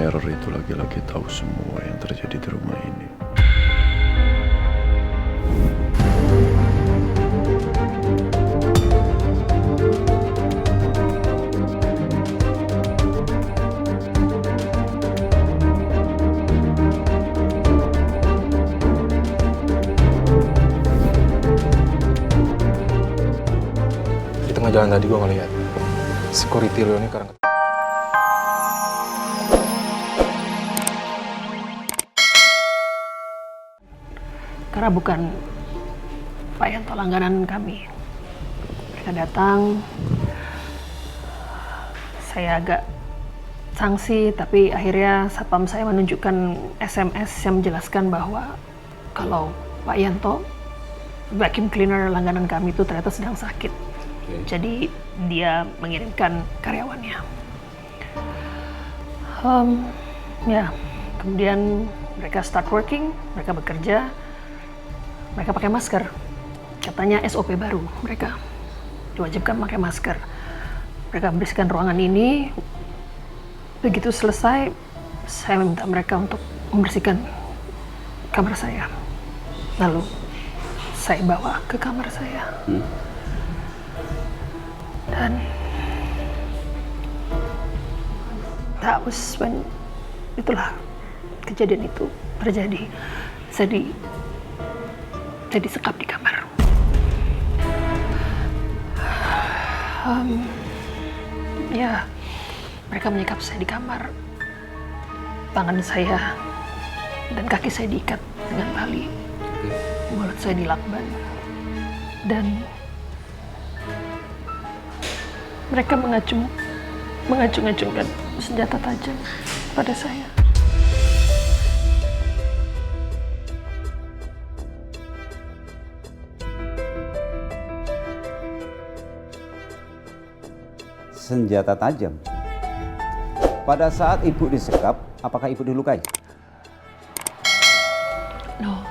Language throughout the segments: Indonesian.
teror itu laki-laki tahu semua yang terjadi di rumah ini. Di tengah jalan tadi gue ngeliat security lo ini karena bukan Pak Yanto langganan kami. Mereka datang, saya agak sanksi, tapi akhirnya satpam saya menunjukkan SMS yang menjelaskan bahwa kalau Pak Yanto, vacuum cleaner langganan kami itu ternyata sedang sakit. Jadi dia mengirimkan karyawannya. Ya, kemudian mereka start working, mereka bekerja, mereka pakai masker. Katanya SOP baru, mereka diwajibkan pakai masker. Mereka membersihkan ruangan ini. Begitu selesai, saya meminta mereka untuk membersihkan kamar saya. Lalu saya bawa ke kamar saya. Dan that was when itulah kejadian itu terjadi. Saya disekap di kamar. Ya, mereka menyekap saya di kamar. Tangan saya dan kaki saya diikat dengan tali. Mulut saya dilakban. Dan mereka mengacung-acungkan senjata tajam pada saya. Senjata tajam. Pada saat ibu disekap, apakah ibu dilukai? No,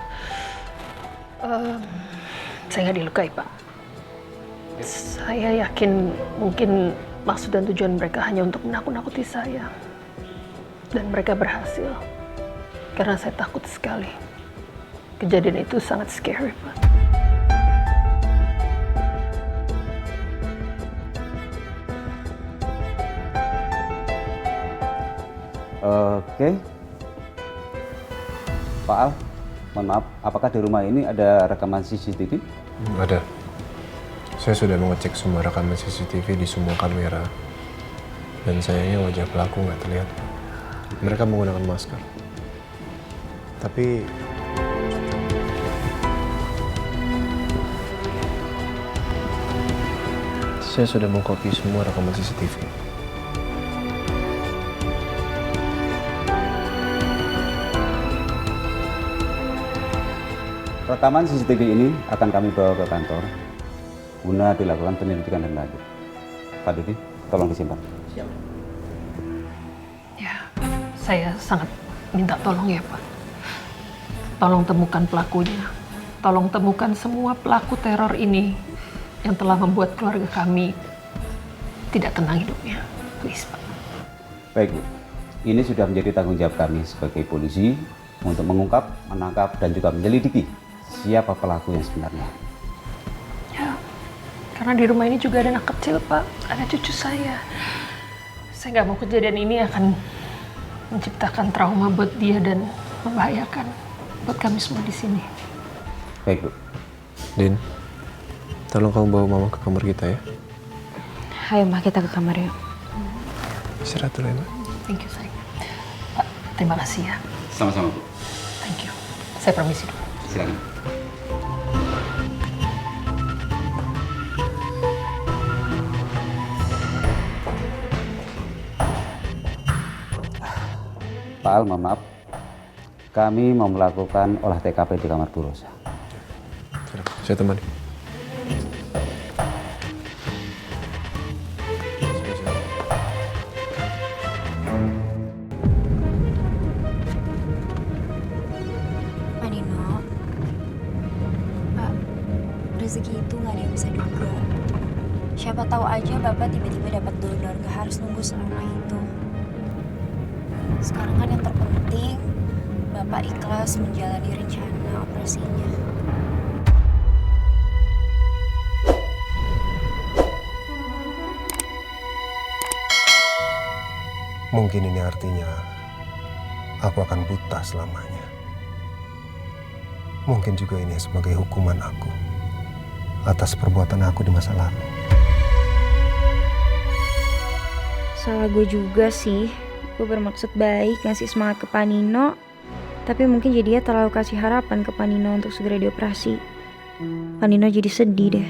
saya nggak dilukai, Pak. Saya yakin mungkin maksud dan tujuan mereka hanya untuk menakut-nakuti saya. Dan mereka berhasil. Karena saya takut sekali. Kejadian itu sangat scary, Pak. Oke. Pak Al, mohon maaf, apakah di rumah ini ada rekaman CCTV? ada. Saya sudah mengecek semua rekaman CCTV di semua kamera. Dan sayangnya wajah pelaku nggak terlihat. Mereka menggunakan masker. Tapi saya sudah mengcopy semua rekaman CCTV. Rekaman CCTV ini akan kami bawa ke kantor guna dilakukan penyelidikan dan lanjut. Pak Dudi, tolong disimpan. Siap. Ya, saya sangat minta tolong ya, Pak. Tolong temukan pelakunya. Tolong temukan semua pelaku teror ini yang telah membuat keluarga kami tidak tenang hidupnya. Please, Pak. Baik, Bu. Ini sudah menjadi tanggung jawab kami sebagai polisi untuk mengungkap, menangkap, dan juga menyelidiki siapa pelaku yang sebenarnya. Ya, karena di rumah ini juga ada anak kecil, Pak. Ada cucu saya. Saya nggak mau kejadian ini akan menciptakan trauma buat dia dan membahayakan buat kami semua di sini. Baik, Bu. Din, tolong kamu bawa mama ke kamar kita ya. Ayo, Ma, kita ke kamar yuk. Istirahat dulu ya, Ma. Thank you, sayang. Pak, terima kasih ya. Sama-sama, Bu. Thank you. Saya permisi dulu. Silakan. Pak Al, mohon maaf. Kami mau melakukan olah TKP di kamar Bu Rosa. Saya temani. Pak Nino, Pak, rezeki itu nggak ada yang bisa duga. Siapa tahu aja Bapak tiba-tiba dapat donor, nggak harus nunggu selama itu. Sekarang kan yang terpenting, Bapak ikhlas menjalani rencana operasinya. Mungkin ini artinya aku akan buta selamanya. Mungkin juga ini sebagai hukuman aku atas perbuatan aku di masa lalu. Salah gue juga sih. Gue bermaksud baik ngasih semangat ke Panino. Tapi mungkin jadinya terlalu kasih harapan ke Panino untuk segera dioperasi. Panino jadi sedih deh.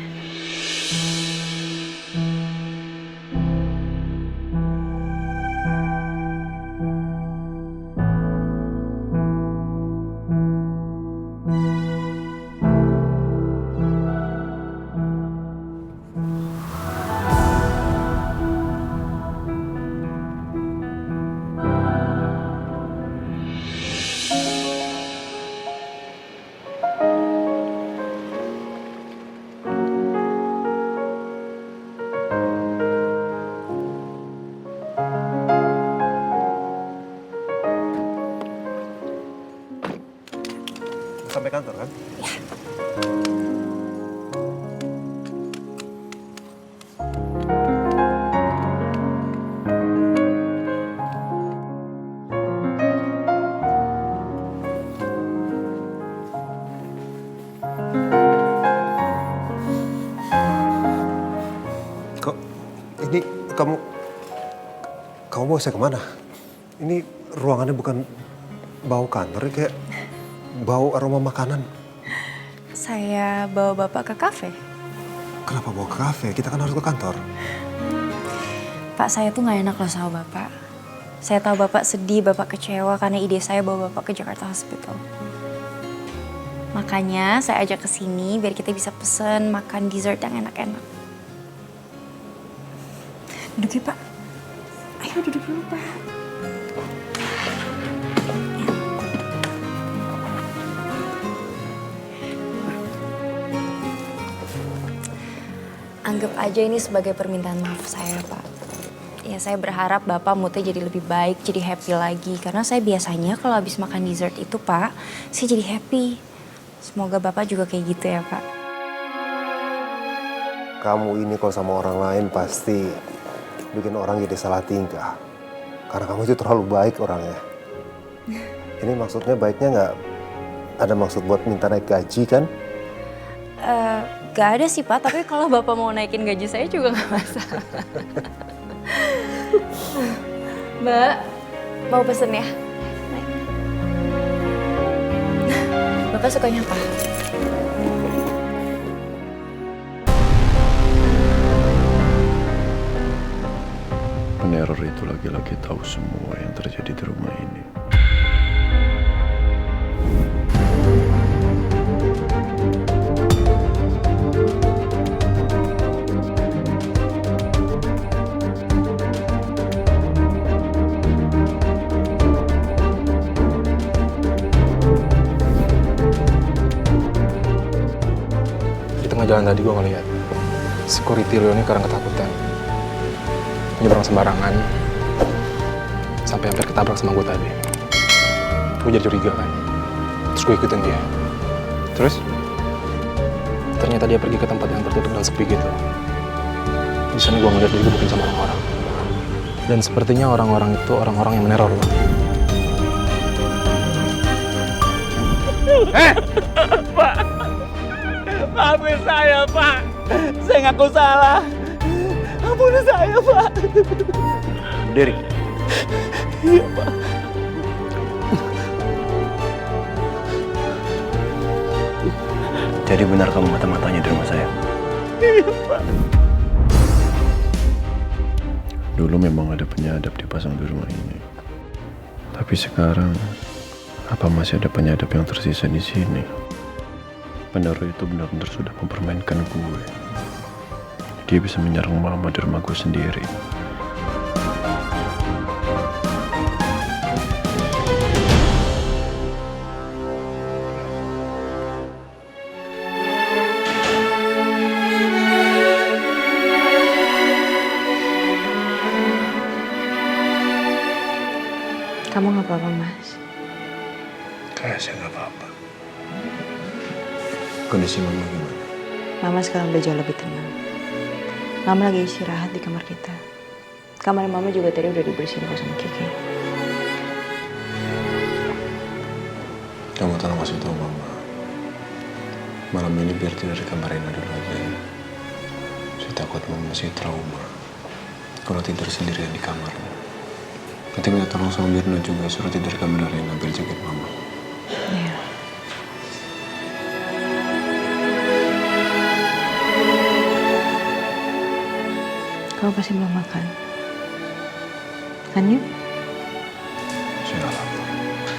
Sampai kantor kan? Kok ini kamu mau saya kemana? Ini ruangannya bukan bau kantor, kayak bau aroma makanan. Saya bawa Bapak ke kafe. Kenapa bawa ke kafe? Kita kan harus ke kantor. Pak, saya tuh gak enak loh sama Bapak. Saya tahu Bapak sedih, Bapak kecewa karena ide saya bawa Bapak ke Jakarta Hospital. Makanya saya ajak ke sini biar kita bisa pesen makan dessert yang enak-enak. Duduk ya, Pak. Ayo duduk dulu, Pak. Anggap aja ini sebagai permintaan maaf saya, Pak. Ya, saya berharap Bapak moodnya jadi lebih baik, jadi happy lagi. Karena saya biasanya kalau habis makan dessert itu, Pak, saya jadi happy. Semoga Bapak juga kayak gitu ya, Pak. Kamu ini kalau sama orang lain pasti bikin orang jadi salah tingkah. Karena kamu itu terlalu baik orangnya. Ini maksudnya baiknya nggak ada maksud buat minta naik gaji kan? Gak ada sih, Pak. Tapi kalau Bapak mau naikin gaji saya juga gak masalah. Mbak, mau pesen ya? Naik. Bapak sukanya apa? Peneror itu lagi-lagi tahu semua yang terjadi di rumah ini. Di tengah jalan tadi gue ngeliat security lo ini karena ketakutan nyebrang sembarangan sampai hampir ketabrak sama gue tadi. Gue jadi curiga kan, terus gue ikutin dia. Terus ternyata dia pergi ke tempat yang tertutup dan sepi gitu. Di sana gue ngeliat dia digebukin sama orang-orang, dan sepertinya orang-orang itu orang-orang yang meneror lo. Pak, maafin saya, Pak. Saya ngaku salah. Ampuni saya, Pak. Berdiri. Iya, Pak. Jadi benar kamu mata-matanya di rumah saya? Iya, Pak. Dulu memang ada penyadap dipasang di rumah ini. Tapi sekarang, apa masih ada penyadap yang tersisa di sini? Peneror itu benar-benar sudah mempermainkan gue. Dia bisa menyerang mama di rumah gue sendiri. Kamu apa-apa, Mas. Kayak saya nggak apa-apa. Kondisi mama gimana? Mama sekarang udah jauh lebih tenang. Mama lagi istirahat di kamar kita. Kamar Mama juga tadi udah dibersihin kok sama Kiki. Kamu tolong kasih tahu mama. Malam ini biar tidur di kamar Rena dulu aja. Saya takut mama masih trauma kalau tidur sendirian di kamarnya. Nanti minta tolong sama Mirna juga suruh tidur di kamar Rena biar jagain mama. Iya. Kamu pasti belum makan. Kan yuk? Saya nggak lapar.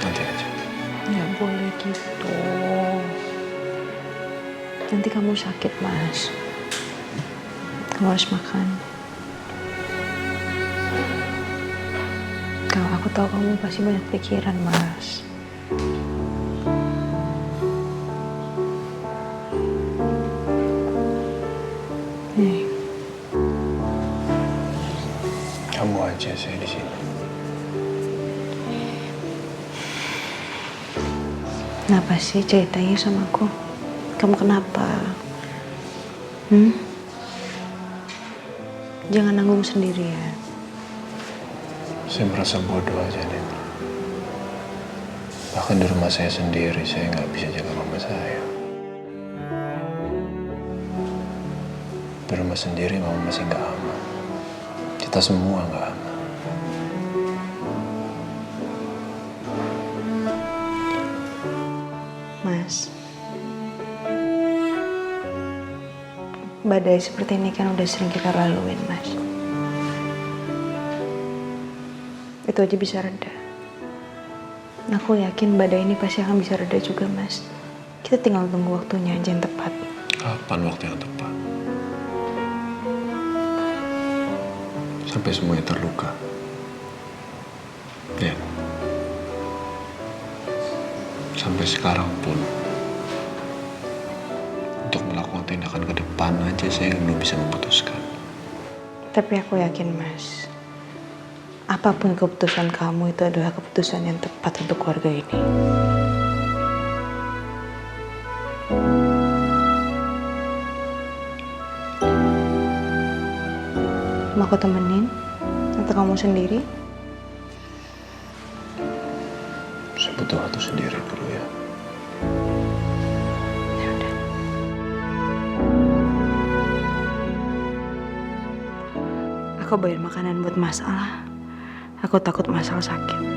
Nanti aja. Nggak boleh gitu. Nanti kamu sakit, Mas. Kamu harus makan. Kalau aku tahu kamu pasti banyak pikiran, Mas. Nih. Kamu aja, saya di sini. Kenapa sih ceritanya sama aku? Kamu kenapa? Jangan nanggung sendirian. Saya merasa bodoh aja, Nen. Bahkan di rumah saya sendiri, saya nggak bisa jaga mama saya. Di rumah sendiri, mama masih nggak aman. Kita semua nggak aman. Mas, badai seperti ini kan udah sering kita laluin, Mas. Itu aja bisa reda. Aku yakin badai ini pasti akan bisa reda juga, Mas. Kita tinggal tunggu waktunya aja yang tepat. Kapan waktu yang tepat? Sampai semuanya terluka. Ya. Sampai sekarang pun, untuk melakukan tindakan ke depan aja saya belum bisa memutuskan. Tapi aku yakin, Mas, apapun keputusan kamu itu adalah keputusan yang tepat untuk keluarga ini. Mau aku temenin? Atau kamu sendiri? Saya butuh waktu sendiri dulu ya. Ya udah. Aku bawain makanan buat Mas Al. Aku takut Mas Al sakit.